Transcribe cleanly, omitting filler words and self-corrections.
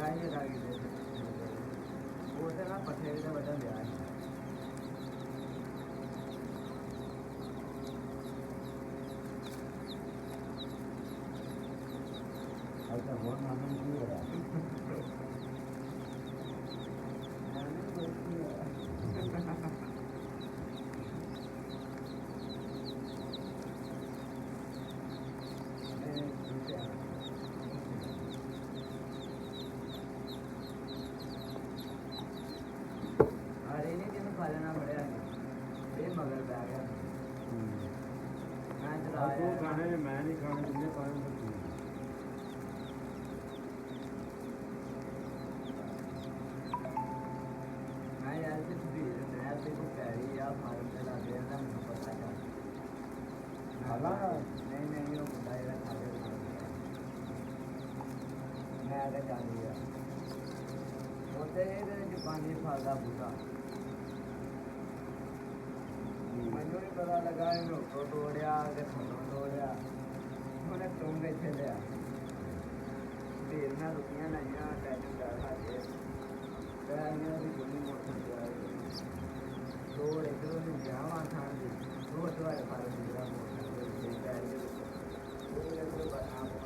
ਹੀ ਕਰ ਗਏ ਉਹ ਤੇ ਨਾ ਪੱਠੇ ਦੇ ਵੱਡਾ ਲਿਆ अच्छा बहुत मालूम नहीं हो रहा अरे नहीं तेन खा लेना बड़े ये मगर पै गया मैं चला तू खाने मैं नहीं खाने तुमने खाने मैं यार से मैं तेरे को कह रही यार फार्म पे ला दे ना मुझे पता क्या नहीं वो बुढ़ा यार खा ले मैं आगे जान लिया होते हैं जापानी फालदा बूटा ਮੈਨੂੰ ਨਹੀਂ ਪਤਾ ਲੱਗਾ ਇਹਨੂੰ ਉੱਤੋਂ ਤੋੜਿਆ ਤੇ ਥੱਲੋਂ ਤੋੜਿਆ ਉਹਨੇ ਟੋਂਗੇ ਛੇਲਿਆ ਢੇਰ ਨਾਲ ਰੁਪਈਆਂ ਲਾਈਆਂ ਟੈਟੂ ਕਰ ਖਾਦੇ ਪੈਰੀਆਂ ਦੀ ਗੁੱਲੀ ਮੋਟਰ ਜਾਏ ਤੋੜ ਇਧਰੋਂ ਨੂੰ ਜਾਵਾਂ ਖਾਣ ਦੀ ਉਹ ਤੋਂ ਫੜ ਲਿਆ ਮੋਟਰ ਦੇ ਪੈਰ ਦੇ ਉਹ ਇਧਰੋਂ ਆਪ